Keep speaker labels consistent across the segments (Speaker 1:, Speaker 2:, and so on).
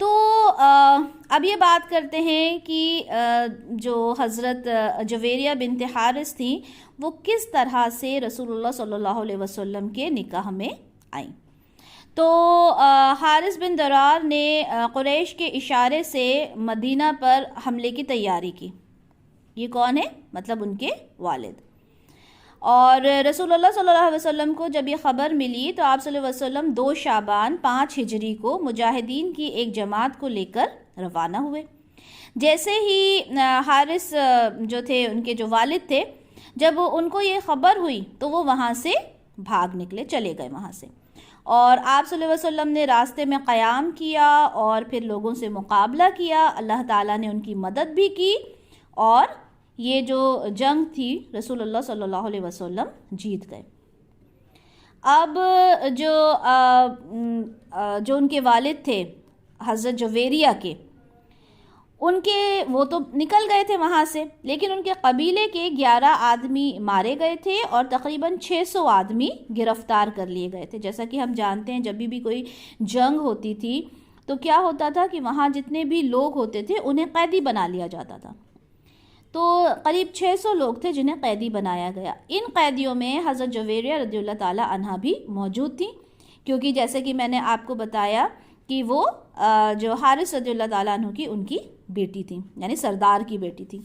Speaker 1: تو اب یہ بات کرتے ہیں کہ جو حضرت جویریہ بنت حارث تھیں وہ کس طرح سے رسول اللہ صلی اللہ علیہ وسلم کے نکاح میں آئیں۔ تو حارث بن درار نے قریش کے اشارے سے مدینہ پر حملے کی تیاری کی۔ یہ کون ہے؟ مطلب ان کے والد۔ اور رسول اللہ صلی اللہ علیہ وسلم کو جب یہ خبر ملی تو آپ صلی اللہ علیہ وسلم 2 شعبان 5 ہجری کو مجاہدین کی ایک جماعت کو لے کر روانہ ہوئے۔ جیسے ہی حارث جو تھے، ان کے جو والد تھے، جب ان کو یہ خبر ہوئی تو وہ وہاں سے بھاگ نکلے، چلے گئے وہاں سے، اور آپ صلی اللہ علیہ وسلم نے راستے میں قیام کیا اور پھر لوگوں سے مقابلہ کیا۔ اللہ تعالیٰ نے ان کی مدد بھی کی اور یہ جو جنگ تھی رسول اللہ صلی اللہ علیہ وسلم جیت گئے۔ اب جو ان کے والد تھے حضرت جویریہ کے، وہ تو نکل گئے تھے وہاں سے، لیکن ان کے قبیلے کے 11 آدمی مارے گئے تھے اور تقریباً 600 آدمی گرفتار کر لیے گئے تھے۔ جیسا کہ ہم جانتے ہیں جب بھی کوئی جنگ ہوتی تھی تو کیا ہوتا تھا کہ وہاں جتنے بھی لوگ ہوتے تھے انہیں قیدی بنا لیا جاتا تھا۔ تو قریب 600 لوگ تھے جنہیں قیدی بنایا گیا۔ ان قیدیوں میں حضرت جویریہ رضی اللہ تعالیٰ عنہا بھی موجود تھیں، کیونکہ جیسے کہ میں نے آپ کو بتایا کہ وہ جو حارث رضی اللہ تعالیٰ عنہ کی ان کی بیٹی تھی، یعنی سردار کی بیٹی تھی۔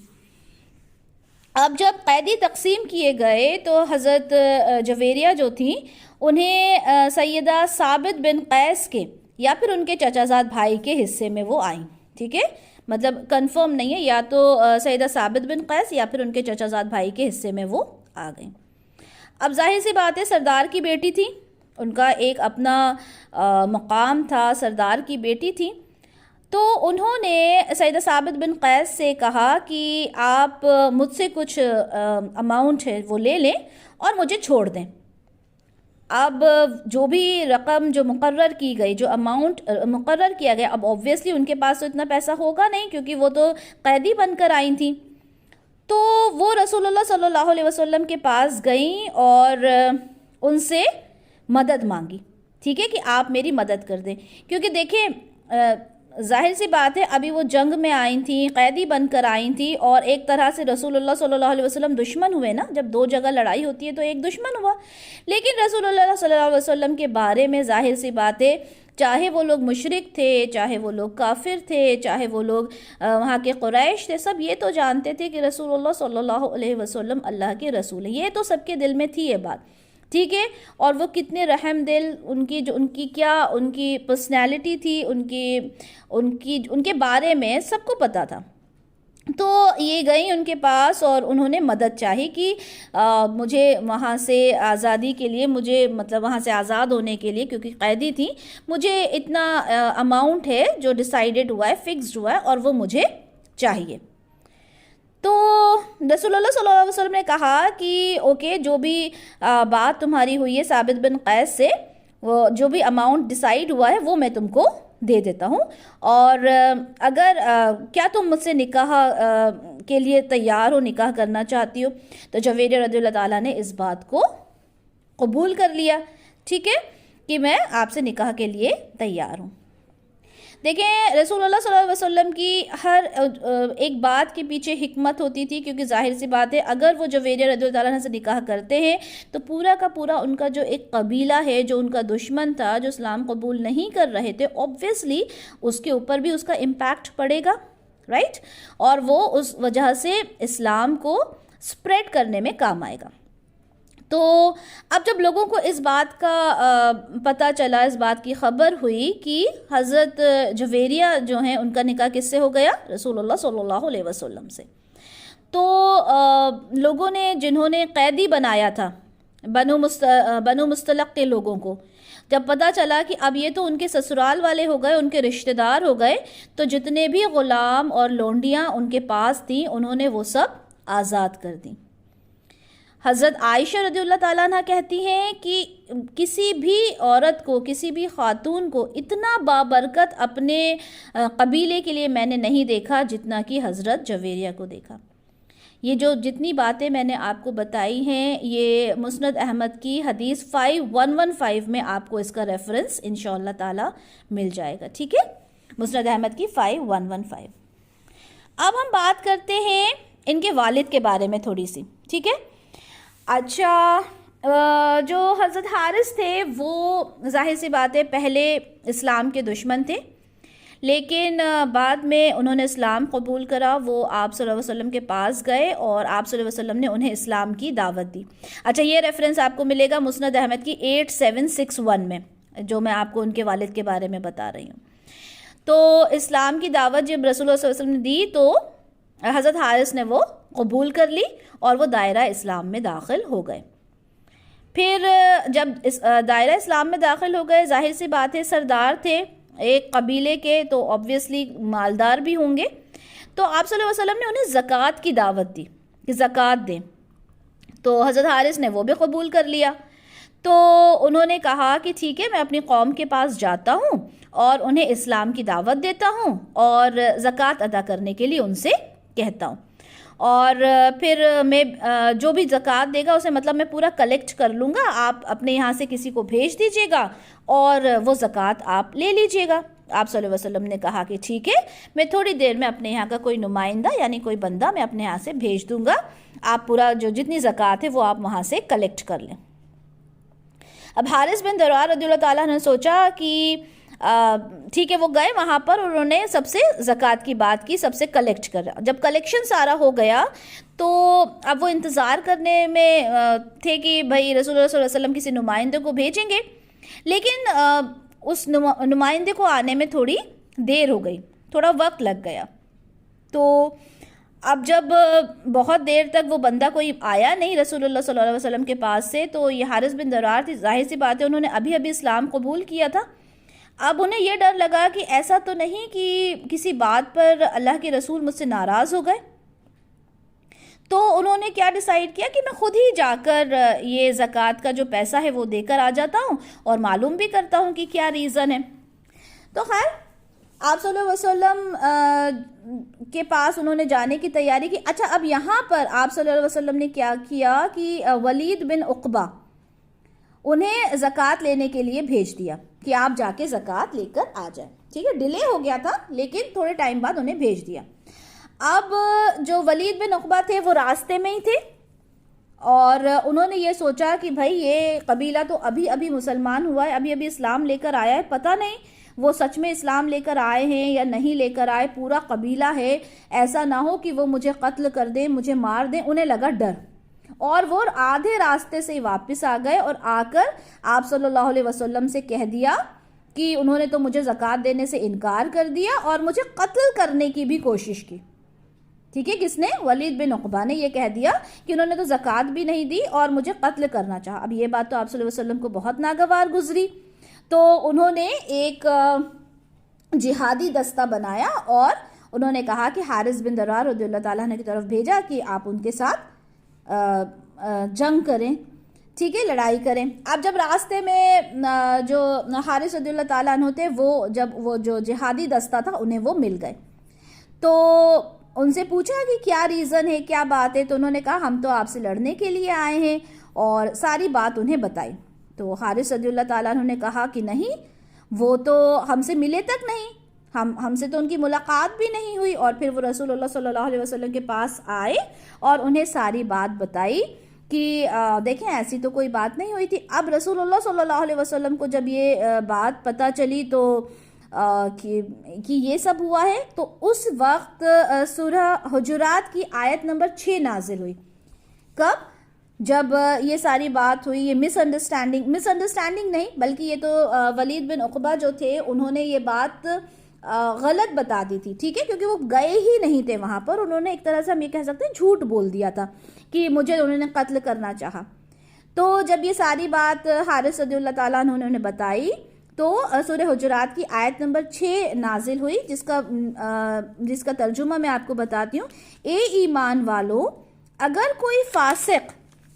Speaker 1: اب جب قیدی تقسیم کیے گئے تو حضرت جویریہ جو تھیں انہیں سیدہ ثابت بن قیس کے یا پھر ان کے چچا زاد بھائی کے حصے میں وہ آئیں، ٹھیک ہے، مطلب کنفرم نہیں ہے، یا تو سیدہ ثابت بن قیس یا پھر ان کے چچا زاد بھائی کے حصے میں وہ آ گئیں۔ اب ظاہر سی بات ہے سردار کی بیٹی تھی، ان کا ایک اپنا مقام تھا، سردار کی بیٹی تھی، تو انہوں نے سیدہ ثابت بن قیس سے کہا کہ آپ مجھ سے کچھ اماؤنٹ ہے وہ لے لیں اور مجھے چھوڑ دیں۔ اب جو بھی رقم جو مقرر کی گئی، جو اماؤنٹ مقرر کیا گیا، اب اوبویسلی ان کے پاس تو اتنا پیسہ ہوگا نہیں کیونکہ وہ تو قیدی بن کر آئی تھیں، تو وہ رسول اللہ صلی اللہ علیہ وسلم کے پاس گئیں اور ان سے مدد مانگی، ٹھیک ہے، کہ آپ میری مدد کر دیں، کیونکہ دیکھیں ظاہر سی بات ہے ابھی وہ جنگ میں آئی تھیں، قیدی بن کر آئی تھیں، اور ایک طرح سے رسول اللہ صلی اللہ علیہ وسلم دشمن ہوئے نا، جب 2 جگہ لڑائی ہوتی ہے تو ایک دشمن ہوا، لیکن رسول اللہ صلی اللہ علیہ وسلم کے بارے میں ظاہر سی بات ہے، چاہے وہ لوگ مشرک تھے، چاہے وہ لوگ کافر تھے، چاہے وہ لوگ وہاں کے قریش تھے، سب یہ تو جانتے تھے کہ رسول اللہ صلی اللہ علیہ وسلم اللہ کے رسول ہیں، یہ تو سب کے دل میں تھی یہ بات، ٹھیک ہے، اور وہ کتنے رحم دل، ان کی پرسنالٹی تھی، ان کے بارے میں سب کو پتہ تھا۔ تو یہ گئیں ان کے پاس اور انہوں نے مدد چاہی کہ مجھے وہاں سے آزادی کے لیے، مجھے مطلب وہاں سے آزاد ہونے کے لیے، کیونکہ قیدی تھی، مجھے اتنا اماؤنٹ ہے جو ڈیسائیڈڈ ہوا ہے، فکسڈ ہوا ہے، اور وہ مجھے چاہیے۔ تو رسول اللہ صلی اللہ علیہ وسلم نے کہا کہ اوکے، جو بھی بات تمہاری ہوئی ہے ثابت بن قیس سے، وہ جو بھی اماؤنٹ ڈیسائیڈ ہوا ہے وہ میں تم کو دے دیتا ہوں، اور اگر کیا تم مجھ سے نکاح کے لیے تیار ہو، نکاح کرنا چاہتی ہو؟ تو جویریہ رضی اللہ تعالیٰ نے اس بات کو قبول کر لیا، ٹھیک ہے، کہ میں آپ سے نکاح کے لیے تیار ہوں۔ دیکھیں رسول اللہ صلی اللہ علیہ وسلم کی ہر ایک بات کے پیچھے حکمت ہوتی تھی، کیونکہ ظاہر سی بات ہے اگر وہ جویریہ رضی اللہ عنہ سے نکاح کرتے ہیں تو پورا کا پورا ان کا جو ایک قبیلہ ہے، جو ان کا دشمن تھا، جو اسلام قبول نہیں کر رہے تھے، اوبویسلی اس کے اوپر بھی اس کا امپیکٹ پڑے گا، رائٹ، اور وہ اس وجہ سے اسلام کو سپریڈ کرنے میں کام آئے گا۔ تو اب جب لوگوں کو اس بات کا پتہ چلا، اس بات کی خبر ہوئی کہ حضرت جویریہ جو ہیں ان کا نکاح کس سے ہو گیا؟ رسول اللہ صلی اللہ علیہ وسلم سے، تو لوگوں نے، جنہوں نے قیدی بنایا تھا بنو مستلق کے لوگوں کو، جب پتہ چلا کہ اب یہ تو ان کے سسرال والے ہو گئے، ان کے رشتہ دار ہو گئے، تو جتنے بھی غلام اور لونڈیاں ان کے پاس تھیں انہوں نے وہ سب آزاد کر دیں۔ حضرت عائشہ رضی اللہ تعالیٰ عنہ کہتی ہیں کہ کسی بھی عورت کو، کسی بھی خاتون کو اتنا بابرکت اپنے قبیلے کے لیے میں نے نہیں دیکھا جتنا کہ حضرت جویریہ کو دیکھا۔ یہ جو جتنی باتیں میں نے آپ کو بتائی ہیں، یہ مسند احمد کی حدیث 5115 میں آپ کو اس کا ریفرنس انشاءاللہ تعالی مل جائے گا، ٹھیک ہے۔ مسند احمد کی 5115۔ اب ہم بات کرتے ہیں ان کے والد کے بارے میں تھوڑی سی، ٹھیک ہے۔ اچھا، جو حضرت حارث تھے وہ ظاہر سی بات ہے پہلے اسلام کے دشمن تھے، لیکن بعد میں انہوں نے اسلام قبول کرا۔ وہ آپ صلی اللہ علیہ وسلم کے پاس گئے اور آپ صلی اللہ علیہ وسلم نے انہیں اسلام کی دعوت دی۔ اچھا، یہ ریفرنس آپ کو ملے گا مسند احمد کی 8761 میں، جو میں آپ کو ان کے والد کے بارے میں بتا رہی ہوں۔ تو اسلام کی دعوت جب رسول اللہ صلی اللہ علیہ وسلم نے دی تو حضرت حارث نے وہ قبول کر لی اور وہ دائرہ اسلام میں داخل ہو گئے۔ پھر جب دائرہ اسلام میں داخل ہو گئے، ظاہر سی بات ہے سردار تھے ایک قبیلے کے، تو آبویسلی مالدار بھی ہوں گے، تو آپ صلی اللہ علیہ وسلم نے انہیں زکوٰۃ کی دعوت دی کہ زکوٰۃ دیں، تو حضرت حارث نے وہ بھی قبول کر لیا۔ تو انہوں نے کہا کہ ٹھیک ہے، میں اپنی قوم کے پاس جاتا ہوں اور انہیں اسلام کی دعوت دیتا ہوں اور زکوٰۃ ادا کرنے کے لیے ان سے کہتا ہوں، اور پھر میں جو بھی زکوٰۃ دے گا اسے مطلب میں پورا کلیکٹ کر لوں گا، آپ اپنے یہاں سے کسی کو بھیج دیجیے گا اور وہ زکوٰۃ آپ لے لیجیے گا۔ آپ صلی اللہ علیہ وسلم نے کہا کہ ٹھیک ہے، میں تھوڑی دیر میں اپنے یہاں کا کوئی نمائندہ یعنی کوئی بندہ میں اپنے یہاں سے بھیج دوں گا، آپ پورا جو جتنی زکوٰۃ ہے وہ آپ وہاں سے کلیکٹ کر لیں۔ اب حارث بن ضرار رضی اللہ تعالیٰ نے سوچا کہ ٹھیک ہے، وہ گئے وہاں پر، انہوں نے سب سے زکوٰۃ کی بات کی، سب سے کلیکٹ کر رہا۔ جب کلیکشن سارا ہو گیا تو اب وہ انتظار کرنے میں تھے کہ بھائی رسول اللہ صلی اللہ علیہ وسلم کسی نمائندے کو بھیجیں گے، لیکن اس نمائندے کو آنے میں تھوڑی دیر ہو گئی، تھوڑا وقت لگ گیا۔ تو اب جب بہت دیر تک وہ بندہ کوئی آیا نہیں رسول اللہ صلی اللہ علیہ وسلم کے پاس سے، تو یہ حارث بن ضرار تھی، ظاہر سی بات ہے انہوں نے ابھی اسلام قبول کیا تھا۔ اب انہیں یہ ڈر لگا کہ ایسا تو نہیں کہ کسی بات پر اللہ کے رسول مجھ سے ناراض ہو گئے، تو انہوں نے کیا ڈیسائیڈ کیا کہ میں خود ہی جا کر یہ زکوٰۃ کا جو پیسہ ہے وہ دے کر آ جاتا ہوں اور معلوم بھی کرتا ہوں کہ کیا ریزن ہے۔ تو خیر آپ صلی اللہ علیہ وسلم کے پاس انہوں نے جانے کی تیاری کی۔ اچھا، اب یہاں پر آپ صلی اللہ علیہ وسلم نے کیا کیا کہ ولید بن عقبہ انہیں زکوٰۃ لینے کے لیے بھیج دیا کہ آپ جا کے زکوٰۃ لے کر آ جائیں، ٹھیک ہے، ڈیلے ہو گیا تھا لیکن تھوڑے ٹائم بعد انہیں بھیج دیا۔ اب جو ولید بن عقبہ تھے وہ راستے میں ہی تھے اور انہوں نے یہ سوچا کہ بھائی یہ قبیلہ تو ابھی مسلمان ہوا ہے، ابھی اسلام لے کر آیا ہے، پتہ نہیں وہ سچ میں اسلام لے کر آئے ہیں یا نہیں لے کر آئے، پورا قبیلہ ہے، ایسا نہ ہو کہ وہ مجھے قتل کر دیں، مجھے مار دیں۔ انہیں لگا ڈر، اور وہ آدھے راستے سے واپس آ گئے اور آ کر آپ صلی اللہ علیہ وسلم سے کہہ دیا کہ انہوں نے تو مجھے زکوٰۃ دینے سے انکار کر دیا اور مجھے قتل کرنے کی بھی کوشش کی، ٹھیک ہے، کس نے؟ ولید بن عقبہ نے یہ کہہ دیا کہ انہوں نے تو زکوٰۃ بھی نہیں دی اور مجھے قتل کرنا چاہا۔ اب یہ بات تو آپ صلی اللہ علیہ وسلم کو بہت ناگوار گزری، تو انہوں نے ایک جہادی دستہ بنایا اور انہوں نے کہا کہ حارث بن ضرار رضی اللہ تعالیٰ عنہ کی طرف بھیجا کہ آپ ان کے ساتھ جنگ کریں، ٹھیک ہے، لڑائی کریں۔ اب جب راستے میں جو حارث رضی اللہ تعالیٰ عنہ تھے وہ جو جہادی دستہ تھا انہیں وہ مل گئے، تو ان سے پوچھا کہ کیا ریزن ہے، کیا بات ہے، تو انہوں نے کہا ہم تو آپ سے لڑنے کے لیے آئے ہیں، اور ساری بات انہیں بتائی۔ تو حارث رضی اللہ تعالیٰ عنہ نے کہا کہ نہیں، وہ تو ہم سے ملے تک نہیں، ہم سے تو ان کی ملاقات بھی نہیں ہوئی، اور پھر وہ رسول اللہ صلی اللہ علیہ وسلم کے پاس آئے اور انہیں ساری بات بتائی کہ دیکھیں ایسی تو کوئی بات نہیں ہوئی تھی۔ اب رسول اللہ صلی اللہ علیہ وسلم کو جب یہ بات پتہ چلی تو کہ یہ سب ہوا ہے، تو اس وقت سورہ حجرات کی آیت نمبر 6 نازل ہوئی۔ کب؟ جب یہ ساری بات ہوئی، یہ مس انڈرسٹینڈنگ نہیں بلکہ یہ تو ولید بن عقبہ جو تھے انہوں نے یہ بات غلط بتا دی تھی، ٹھیک ہے، کیونکہ وہ گئے ہی نہیں تھے وہاں پر، انہوں نے ایک طرح سے ہم یہ کہہ سکتے ہیں جھوٹ بول دیا تھا کہ مجھے انہوں نے قتل کرنا چاہا۔ تو جب یہ ساری بات حارث رضی اللہ تعالیٰ عنہ نے انہیں بتائی تو سورہ حجرات کی آیت نمبر 6 نازل ہوئی، جس کا ترجمہ میں آپ کو بتاتی ہوں۔ اے ایمان والو، اگر کوئی فاسق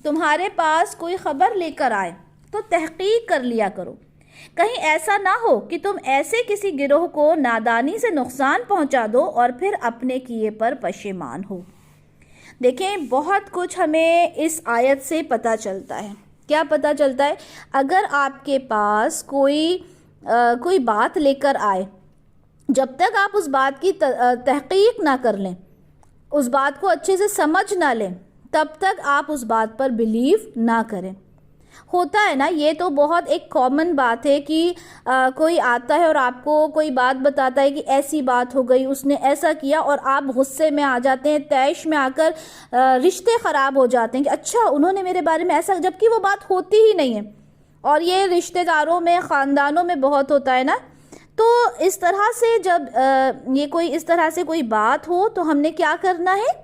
Speaker 1: تمہارے پاس کوئی خبر لے کر آئے تو تحقیق کر لیا کرو، کہیں ایسا نہ ہو کہ تم ایسے کسی گروہ کو نادانی سے نقصان پہنچا دو اور پھر اپنے کیے پر پشیمان ہو۔ دیکھیں بہت کچھ ہمیں اس آیت سے پتہ چلتا ہے۔ کیا پتہ چلتا ہے؟ اگر آپ کے پاس کوئی بات لے کر آئے جب تک آپ اس بات کی تحقیق نہ کر لیں، اس بات کو اچھے سے سمجھ نہ لیں، تب تک آپ اس بات پر بلیو نہ کریں۔ ہوتا ہے نا، یہ تو بہت ایک کامن بات ہے کہ کوئی آتا ہے اور آپ کو کوئی بات بتاتا ہے کہ ایسی بات ہو گئی، اس نے ایسا کیا، اور آپ غصے میں آ جاتے ہیں، طیش میں آ کر رشتے خراب ہو جاتے ہیں کہ اچھا انہوں نے میرے بارے میں ایسا، جبکہ وہ بات ہوتی ہی نہیں ہے۔ اور یہ رشتہ داروں میں، خاندانوں میں بہت ہوتا ہے نا۔ تو اس طرح سے جب یہ کوئی اس طرح سے کوئی بات ہو تو ہم نے کیا کرنا ہے؟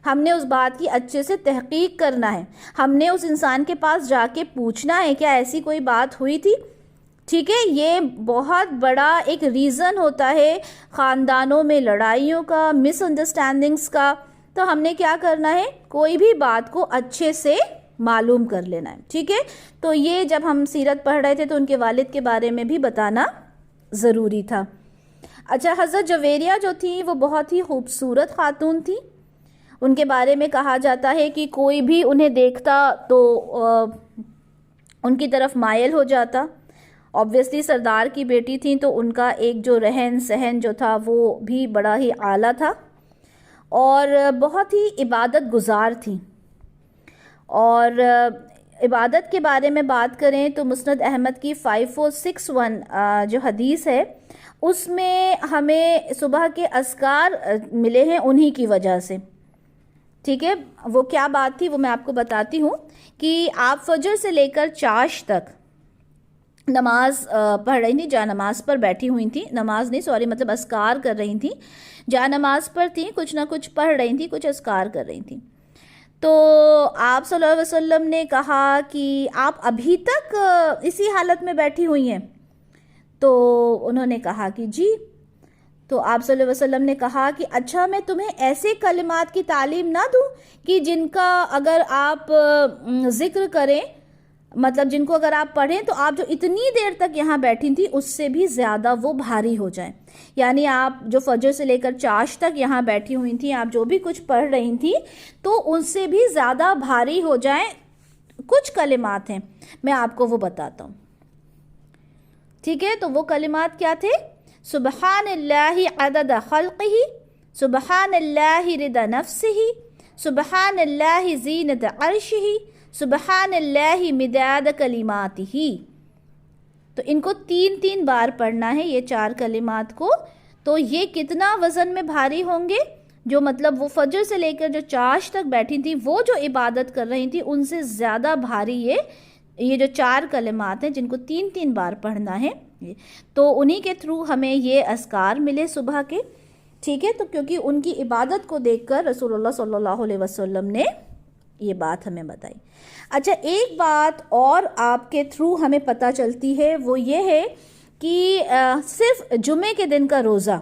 Speaker 1: ہم نے اس بات کی اچھے سے تحقیق کرنا ہے، ہم نے اس انسان کے پاس جا کے پوچھنا ہے کیا ایسی کوئی بات ہوئی تھی۔ ٹھیک ہے، یہ بہت بڑا ایک ریزن ہوتا ہے خاندانوں میں لڑائیوں کا، مس انڈرسٹینڈنگز کا۔ تو ہم نے کیا کرنا ہے؟ کوئی بھی بات کو اچھے سے معلوم کر لینا ہے۔ ٹھیک ہے، تو یہ جب ہم سیرت پڑھ رہے تھے تو ان کے والد کے بارے میں بھی بتانا ضروری تھا۔ اچھا، حضرت جویریہ جو تھی وہ بہت ہی خوبصورت خاتون تھی۔ ان کے بارے میں کہا جاتا ہے کہ کوئی بھی انہیں دیکھتا تو ان کی طرف مائل ہو جاتا۔ obviously سردار کی بیٹی تھیں تو ان کا ایک جو رہن سہن جو تھا وہ بھی بڑا ہی اعلیٰ تھا، اور بہت ہی عبادت گزار تھیں۔ اور عبادت کے بارے میں بات کریں تو مسند احمد کی 5461 جو حدیث ہے اس میں ہمیں صبح کے اذکار ملے ہیں انہی کی وجہ سے۔ ٹھیک ہے، وہ کیا بات تھی وہ میں آپ کو بتاتی ہوں کہ آپ فجر سے لے کر چاش تک نماز پڑھ رہی تھیں، جا نماز پر بیٹھی ہوئی تھیں، نماز نہیں سوری مطلب اذکار کر رہی تھیں، جا نماز پر تھیں، کچھ نہ کچھ پڑھ رہی تھیں، کچھ اذکار کر رہی تھیں۔ تو آپ صلی اللہ علیہ وسلم نے کہا کہ آپ ابھی تک اسی حالت میں بیٹھی ہوئی ہیں؟ تو انہوں نے کہا کہ جی۔ تو آپ صلی اللہ علیہ وسلم نے کہا کہ اچھا میں تمہیں ایسے کلمات کی تعلیم نہ دوں کہ جن کا اگر آپ ذکر کریں، مطلب جن کو اگر آپ پڑھیں تو آپ جو اتنی دیر تک یہاں بیٹھی تھی اس سے بھی زیادہ وہ بھاری ہو جائیں۔ یعنی آپ جو فجر سے لے کر چاش تک یہاں بیٹھی ہوئی تھیں، آپ جو بھی کچھ پڑھ رہی تھیں تو ان سے بھی زیادہ بھاری ہو جائیں۔ کچھ کلمات ہیں، میں آپ کو وہ بتاتا ہوں۔ ٹھیک ہے، تو وہ کلمات کیا تھے؟ سبحان اللہ عدد خلقہ، سبحان اللہ رضا نفسہ، سبحان اللہ زینت عرشہ، سبحان اللہ مداد کلماتہ۔ تو ان کو 3 بار پڑھنا ہے، یہ 4 کلمات کو۔ تو یہ کتنا وزن میں بھاری ہوں گے؟ جو مطلب وہ فجر سے لے کر جو چاش تک بیٹھی تھی، وہ جو عبادت کر رہی تھی ان سے زیادہ بھاری یہ جو 4 کلمات ہیں جن کو 3 بار پڑھنا ہے۔ تو انہی کے تھرو ہمیں یہ اذکار ملے صبح کے۔ ٹھیک ہے، تو کیونکہ ان کی عبادت کو دیکھ کر رسول اللہ صلی اللہ علیہ وسلم نے یہ بات ہمیں بتائی۔ اچھا، ایک بات اور آپ کے تھرو ہمیں پتہ چلتی ہے، وہ یہ ہے کہ صرف جمعے کے دن کا روزہ،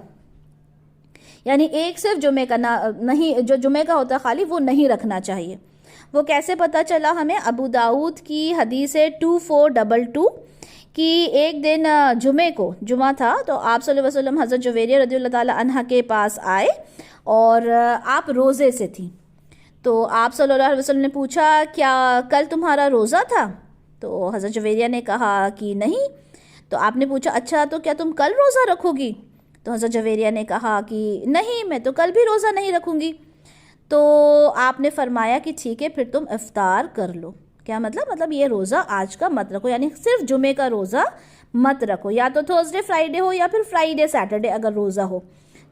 Speaker 1: یعنی ایک صرف جمعے کا نہیں، جو جمعے کا ہوتا ہے خالی وہ نہیں رکھنا چاہیے۔ وہ کیسے پتہ چلا ہمیں؟ ابو داؤد کی حدیث ہے 2422 کہ ایک دن جمعے کو، جمعہ تھا، تو آپ صلی اللہ علیہ وسلم حضرت جویریہ رضی اللہ تعالی عنہ کے پاس آئے اور آپ روزے سے تھیں۔ تو آپ صلی اللہ علیہ وسلم نے پوچھا کیا کل تمہارا روزہ تھا؟ تو حضرت جویریہ نے کہا کہ نہیں۔ تو آپ نے پوچھا اچھا تو کیا تم کل روزہ رکھو گی؟ تو حضرت جویریہ نے کہا کہ نہیں، میں تو کل بھی روزہ نہیں رکھوں گی۔ تو آپ نے فرمایا کہ ٹھیک ہے پھر تم افطار کر لو۔ کیا مطلب یہ روزہ آج کا مت رکھو، یعنی صرف جمعے کا روزہ مت رکھو، یا تو تھرسڈے فرائیڈے ہو یا پھر فرائیڈے سیٹرڈے اگر روزہ ہو۔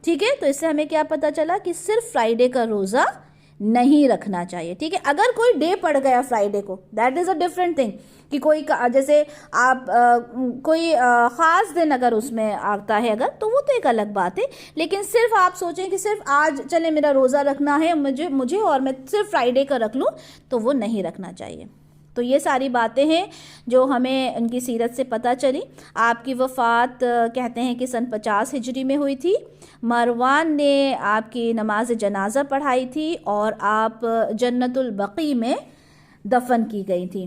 Speaker 1: ٹھیک ہے، تو اس سے ہمیں کیا پتہ چلا کہ صرف فرائیڈے کا روزہ نہیں رکھنا چاہیے۔ ٹھیک ہے، اگر کوئی ڈے پڑ گیا فرائیڈے کو، that is a different thing, کہ کوئی جیسے آپ کوئی خاص دن اگر اس میں آتا ہے اگر، تو وہ تو ایک الگ بات ہے۔ لیکن صرف آپ سوچیں کہ صرف آج چلے میرا روزہ رکھنا ہے مجھے اور میں صرف فرائیڈے کا رکھ لوں، تو وہ نہیں رکھنا چاہیے۔ تو یہ ساری باتیں ہیں جو ہمیں ان کی سیرت سے پتہ چلی۔ آپ کی وفات کہتے ہیں کہ سن 50 ہجری میں ہوئی تھی۔ مروان نے آپ کی نماز جنازہ پڑھائی تھی اور آپ جنت البقیع میں دفن کی گئی تھی۔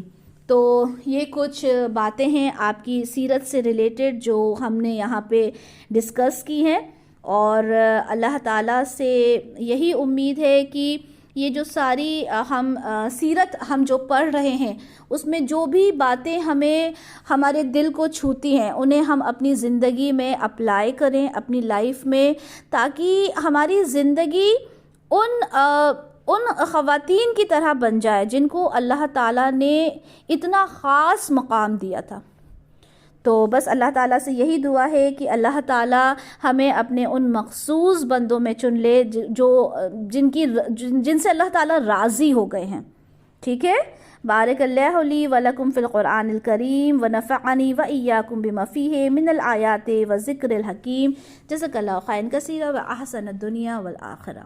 Speaker 1: تو یہ کچھ باتیں ہیں آپ کی سیرت سے ریلیٹڈ جو ہم نے یہاں پہ ڈسکس کی ہیں، اور اللہ تعالیٰ سے یہی امید ہے کہ یہ جو ساری ہم سیرت ہم جو پڑھ رہے ہیں اس میں جو بھی باتیں ہمیں ہمارے دل کو چھوتی ہیں انہیں ہم اپنی زندگی میں اپلائی کریں اپنی لائف میں، تاکہ ہماری زندگی ان خواتین کی طرح بن جائے جن کو اللہ تعالیٰ نے اتنا خاص مقام دیا تھا۔ تو بس اللہ تعالیٰ سے یہی دعا ہے کہ اللہ تعالیٰ ہمیں اپنے ان مخصوص بندوں میں چن لے جو جن سے اللہ تعالیٰ راضی ہو گئے ہیں، ٹھیک ہے۔ بارک اللہ لی ولکم فی القرآن الکریم ونفعنی وإیاکم بما فیہ من الآیات والذکر الحکیم۔ جزاک اللہ خیرا کثیرا وأحسن الدنیا والآخرہ۔